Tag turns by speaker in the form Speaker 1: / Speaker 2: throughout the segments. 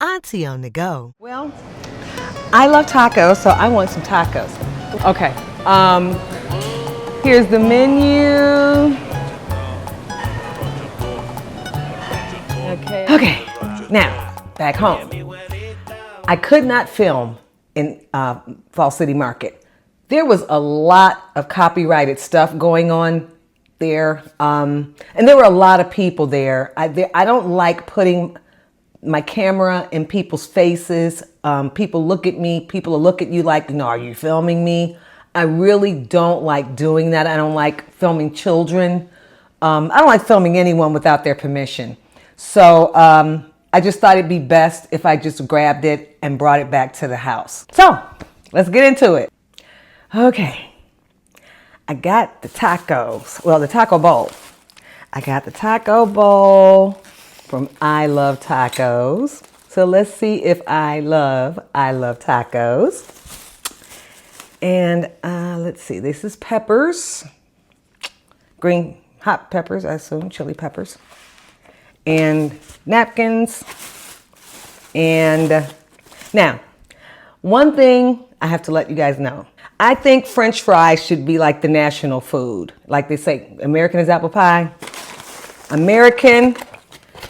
Speaker 1: Auntie on the go.
Speaker 2: Well, I love tacos, so I want some tacos. Okay, here's the menu. Okay, now, back home. I could not film in Fall City Market. There was a lot of copyrighted stuff going on there, and there were a lot of people there. I don't like putting my camera in people's faces. People look at me, people will look at you like, are you filming me? I really don't like doing that. I don't like filming children. I don't like filming anyone without their permission. So I just thought it'd be best if I just grabbed it and brought it back to the house. So let's get into it. Okay, I got the tacos, well, the taco bowl. I got the taco bowl from I Love Tacos. So let's see if I love tacos. And let's see, this is peppers, green hot peppers, I assume, chili peppers, and napkins. And now, one thing I have to let you guys know. I think French fries should be like the national food. Like they say, American is apple pie. American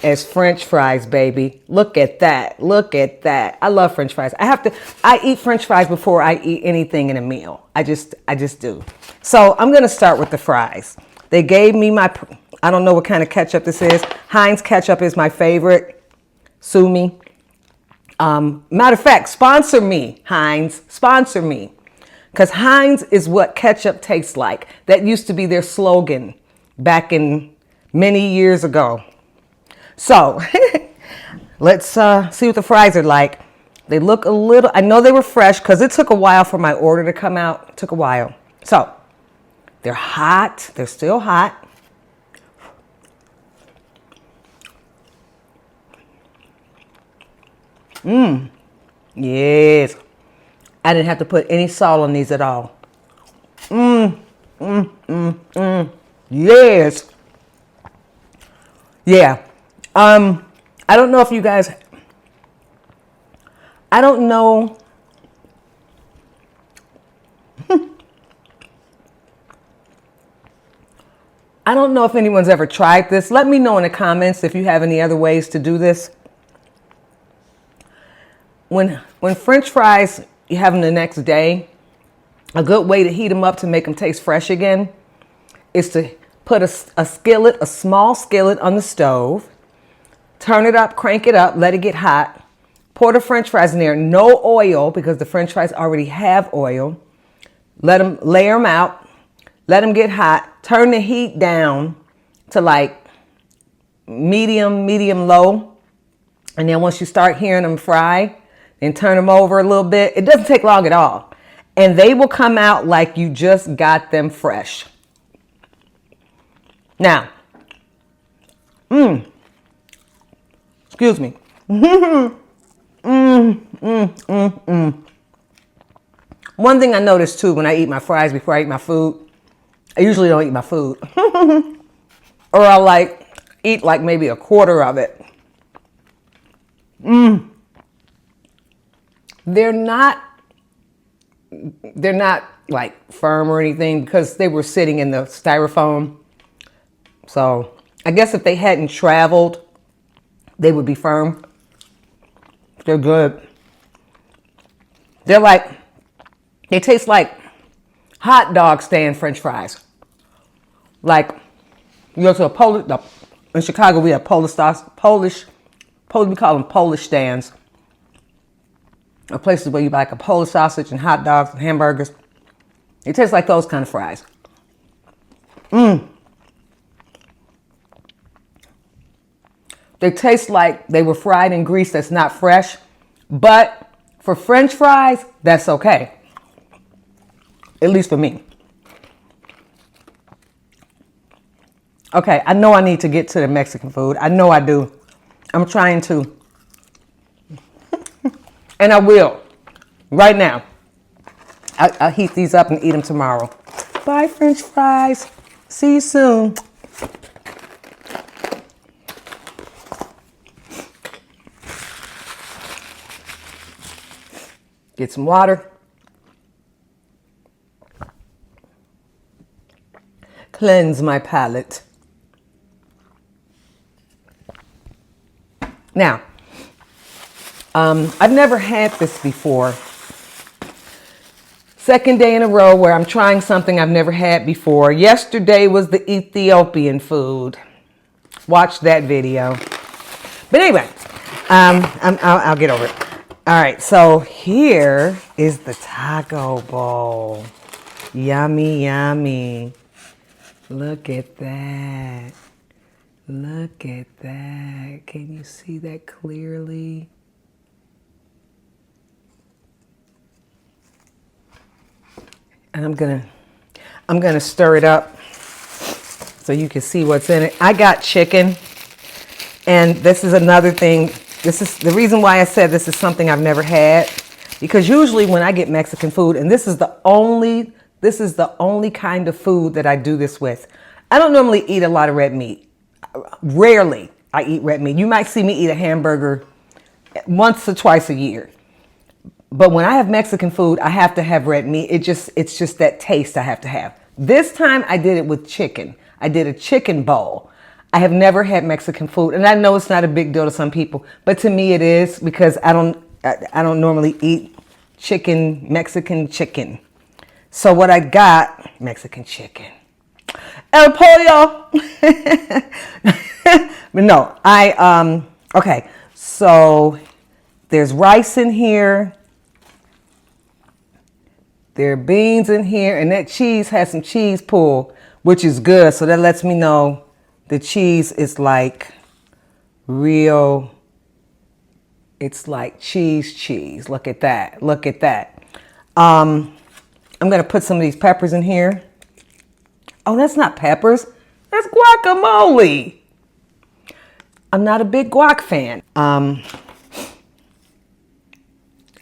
Speaker 2: is French fries, baby. Look at that. Look at that. I love French fries. I eat French fries before I eat anything in a meal. I just do. So I'm going to start with the fries. They gave me I don't know what kind of ketchup this is. Heinz ketchup is my favorite. Sue me. Matter of fact, sponsor me, Heinz. Sponsor me. Because Heinz is what ketchup tastes like. That used to be their slogan back in many years ago. So let's see what the fries are like. They look a little, I know they were fresh because it took a while for my order to come out. It took a while. So they're hot. They're still hot. Yes. I didn't have to put any salt on these at all. Yes. Yeah. I don't know if you guys, I don't know. I don't know if anyone's ever tried this. Let me know in the comments if you have any other ways to do this. When French fries, you have them the next day, a good way to heat them up to make them taste fresh again is to put a skillet, a small skillet on the stove, turn it up, crank it up, let it get hot, pour the French fries in there, no oil because the French fries already have oil. Layer them out, let them get hot, turn the heat down to like medium low. And then once you start hearing them fry, then turn them over a little bit. It doesn't take long at all. And they will come out like you just got them fresh. Now, excuse me. One thing I notice too when I eat my fries before I eat my food, I usually don't eat my food. Or I'll eat like maybe a quarter of it. They're not like firm or anything because they were sitting in the styrofoam. So I guess if they hadn't traveled, they would be firm. They're good. They taste like hot dog stand French fries. Like you go to in Chicago we have we call them Polish stands. Or places where you buy like a Polish sausage and hot dogs and hamburgers. It tastes like those kind of fries. They taste like they were fried in grease that's not fresh. But for French fries, that's okay. At least for me. Okay, I know I need to get to the Mexican food. I know I do. I'm trying to. And I will. Right now. I'll heat these up and eat them tomorrow. Bye, French fries. See you soon. Get some water. Cleanse my palate. Now, I've never had this before. Second day in a row where I'm trying something I've never had before. Yesterday was the Ethiopian food. Watch that video. But anyway, I'll get over it. All right, so here is the taco bowl. Yummy, yummy. Look at that. Look at that. Can you see that clearly? And I'm gonna stir it up so you can see what's in it. I got chicken, and this is another thing. This is the reason why I said this is something I've never had, because usually when I get Mexican food, and this is the only kind of food that I do this with. I don't normally eat a lot of red meat. Rarely I eat red meat. You might see me eat a hamburger once or twice a year. But when I have Mexican food, I have to have red meat. It's just that taste I have to have. This time I did it with chicken. I did a chicken bowl. I have never had Mexican food, and I know it's not a big deal to some people, but to me it is, because I don't normally eat chicken, Mexican chicken. So what I got, Mexican chicken. El pollo. But no, okay. So there's rice in here. There are beans in here, and that cheese has some cheese pull, which is good. So that lets me know the cheese is like real. It's like cheese. Look at that. Look at that. I'm going to put some of these peppers in here. Oh, that's not peppers. That's guacamole. I'm not a big guac fan.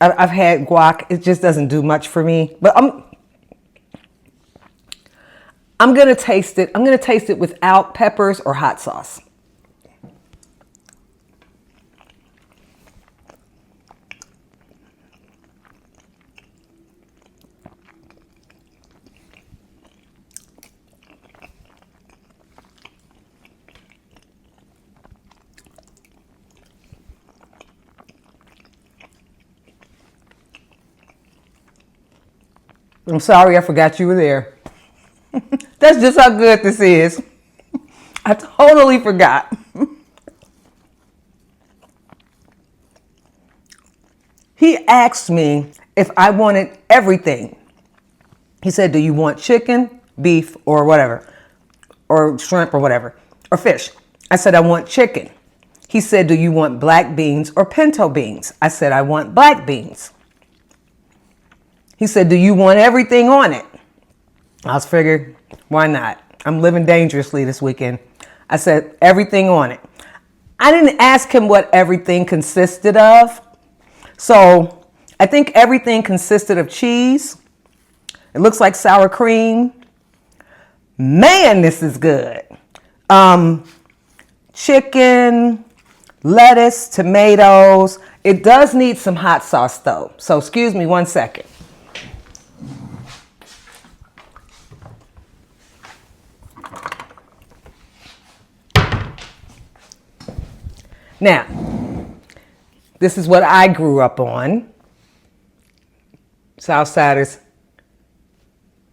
Speaker 2: I've had guac. It just doesn't do much for me. But I'm going to taste it. I'm going to taste it without peppers or hot sauce. I'm sorry I forgot you were there. That's just how good this is. I totally forgot. He asked me if I wanted everything. He said, do you want chicken, beef, or whatever, or shrimp or whatever, or fish? I said, I want chicken. He said, do you want black beans or pinto beans? I said, I want black beans. He said, do you want everything on it? I was figured, why not? I'm living dangerously this weekend. I said, everything on it. I didn't ask him what everything consisted of. So I think everything consisted of cheese. It looks like sour cream. Man, this is good. Chicken, lettuce, tomatoes. It does need some hot sauce though. So excuse me 1 second. Now, this is what I grew up on. Southsiders,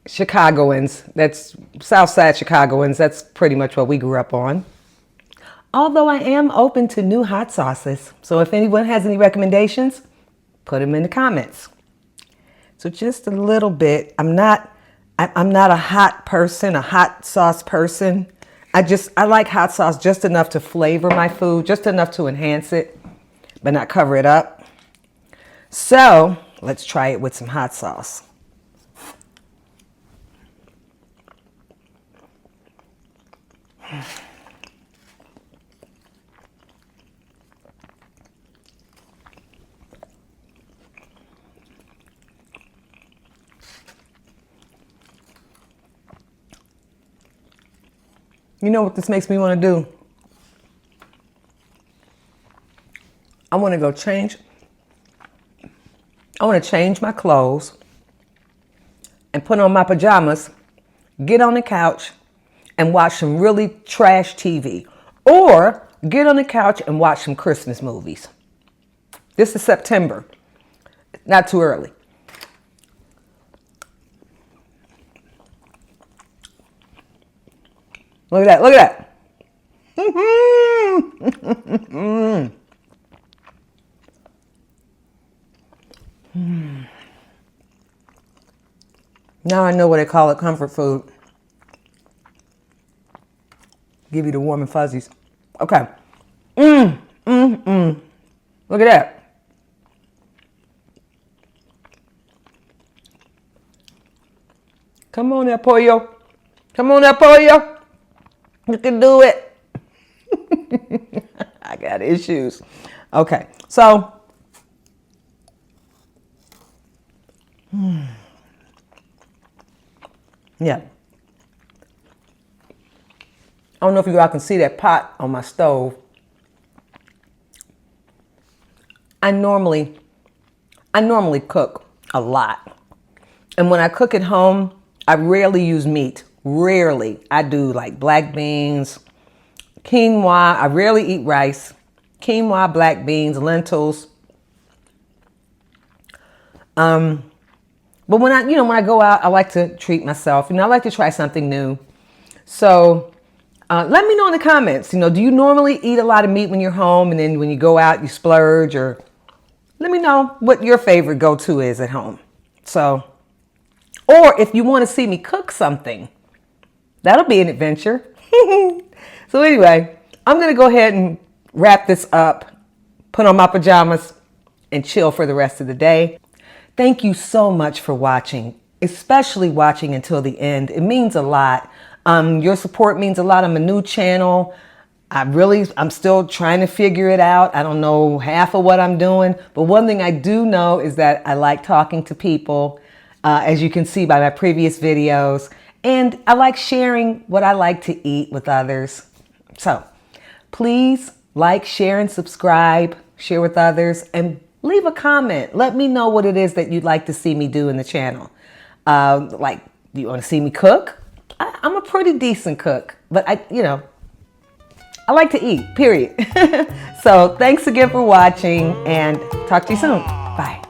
Speaker 2: Chicagoans, that's Southside Chicagoans, that's pretty much what we grew up on. Although I am open to new hot sauces. So if anyone has any recommendations, put them in the comments. So just a little bit. I'm not a hot person, a hot sauce person. I like hot sauce just enough to flavor my food, just enough to enhance it, but not cover it up. So let's try it with some hot sauce. You know what this makes me want to do? I want to go change I want to change my clothes and put on my pajamas, get on the couch and watch some really trash TV, or get on the couch and watch some Christmas movies. This is September, not too early. Look at that, look at that. Now I know what they call it, comfort food. Give you the warm and fuzzies. Okay. Look at that. Come on there, pollo. Come on there, pollo. You can do it. I got issues. Okay, so yeah. I don't know if you all can see that pot on my stove. I normally cook a lot. And when I cook at home, I rarely use meat. Rarely. I do like black beans, quinoa. I rarely eat rice. Quinoa, black beans, lentils. But when I go out, I like to treat myself. I like to try something new. So let me know in the comments, do you normally eat a lot of meat when you're home, and then when you go out, you splurge? Or let me know what your favorite go-to is at home. So, or if you want to see me cook something, that'll be an adventure. So anyway, I'm going to go ahead and wrap this up, put on my pajamas, and chill for the rest of the day. Thank you so much for watching, especially watching until the end. It means a lot. Your support means a lot on my new channel. I'm still trying to figure it out. I don't know half of what I'm doing, but one thing I do know is that I like talking to people, as you can see by my previous videos, and I like sharing what I like to eat with others. So please like, share, and subscribe, share with others, and leave a comment. Let me know what it is that you'd like to see me do in the channel. Like, do you want to see me cook? I'm a pretty decent cook, but I like to eat, period. So thanks again for watching, and talk to you soon. Bye.